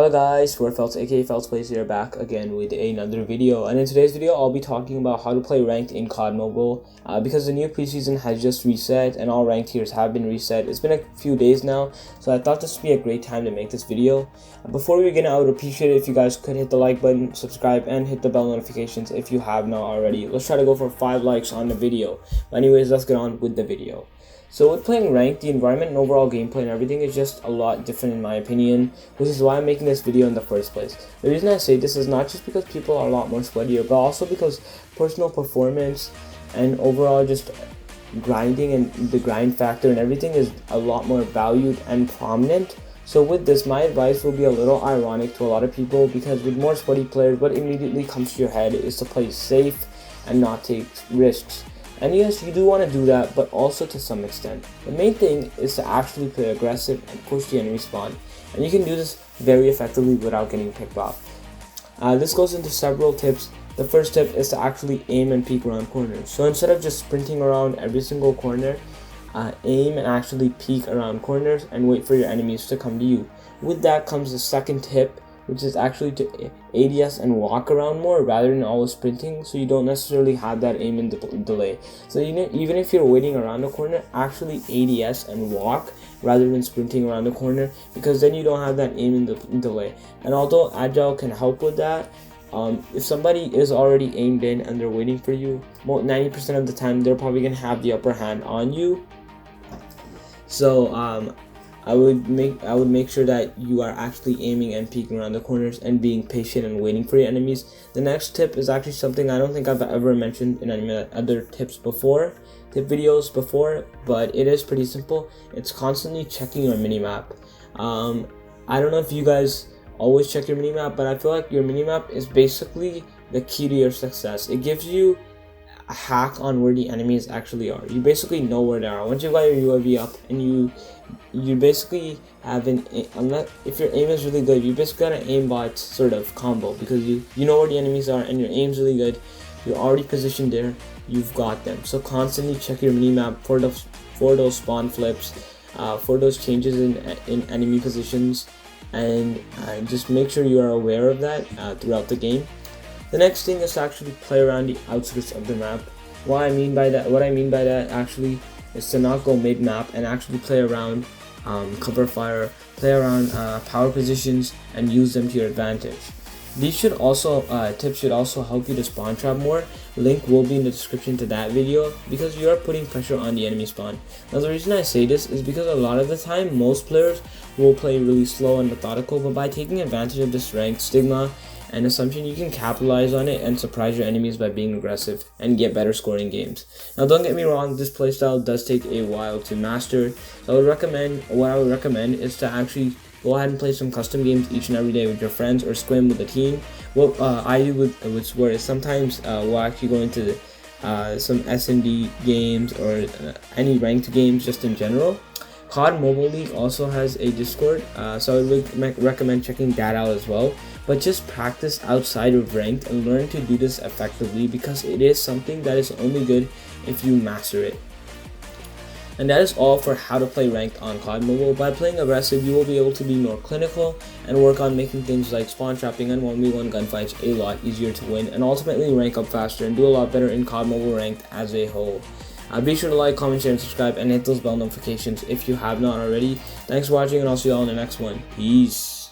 Hello guys, we're Felts aka Felts Plays here, back again with another video. And in today's video I'll be talking about how to play ranked in COD Mobile because the new preseason has just reset and all ranked tiers have been reset. It's been a few days now, so I thought this would be a great time to make this video. Before we begin, I would appreciate it if you guys could hit the like button, subscribe, and hit the bell notifications if you have not already. Let's try to go for 5 likes on the video. But anyways, let's get on with the video. So with playing ranked, the environment and overall gameplay and everything is just a lot different in my opinion, which is why I'm making this video in the first place. The reason I say this is not just because people are a lot more sweatier, but also because personal performance and overall just grinding and the grind factor and everything is a lot more valued and prominent. So with this, my advice will be a little ironic to a lot of people, because with more sweaty players, what immediately comes to your head is to play safe and not take risks. And yes, you do want to do that, but also to some extent. The main thing is to actually play aggressive and push the enemy spawn, and you can do this very effectively without getting picked off. This goes into several tips. The first tip is to actually aim and peek around corners. So instead of just sprinting around every single corner, aim and actually peek around corners and wait for your enemies to come to you. With that comes the second tip, which is actually to ADS and walk around more rather than always sprinting, so you don't necessarily have that aim and delay. So even if you're waiting around the corner, actually ADS and walk rather than sprinting around the corner, because then you don't have that aim and delay. And although Agile can help with that, if somebody is already aimed in and they're waiting for you, 90% of the time they're probably going to have the upper hand on you. So I would make sure that you are actually aiming and peeking around the corners and being patient and waiting for your enemies. The next tip is actually something I don't think I've ever mentioned in any other tip videos before, but it is pretty simple. It's constantly checking your minimap. I don't know if you guys always check your minimap, but I feel like your minimap is basically the key to your success. It gives you a hack on where the enemies actually are. You basically know where they are. Once you've got your UAV up and you basically have if your aim is really good, you basically got an aimbot sort of combo, because you know where the enemies are and your aim's really good. You're already positioned there. You've got them. So constantly check your minimap for those spawn flips, for those changes in enemy positions, and just make sure you are aware of that throughout the game. The next thing is to actually play around the outskirts of the map. What I mean by that actually is to not go mid-map and actually play around cover fire, play around power positions, and use them to your advantage. These should also tips should also help you to spawn trap more. Link will be in the description to that video, because you are putting pressure on the enemy spawn. Now the reason I say this is because a lot of the time most players will play really slow and methodical, but by taking advantage of this ranked stigma and assumption, you can capitalize on it and surprise your enemies by being aggressive and get better scoring games. Now don't get me wrong, this playstyle does take a while to master. So what I would recommend is to actually go ahead and play some custom games each and every day with your friends, or scrim with the team. What I do with Swear is sometimes we'll actually go into some S&D games or any ranked games just in general. COD Mobile League also has a Discord, so I would recommend checking that out as well. But just practice outside of ranked and learn to do this effectively, because it is something that is only good if you master it. And that is all for how to play ranked on COD Mobile. By playing aggressive, you will be able to be more clinical and work on making things like spawn trapping and 1v1 gunfights a lot easier to win, and ultimately rank up faster and do a lot better in COD Mobile ranked as a whole. Be sure to like, comment, share, and subscribe, and hit those bell notifications if you have not already. Thanks for watching, and I'll see you all in the next one. Peace.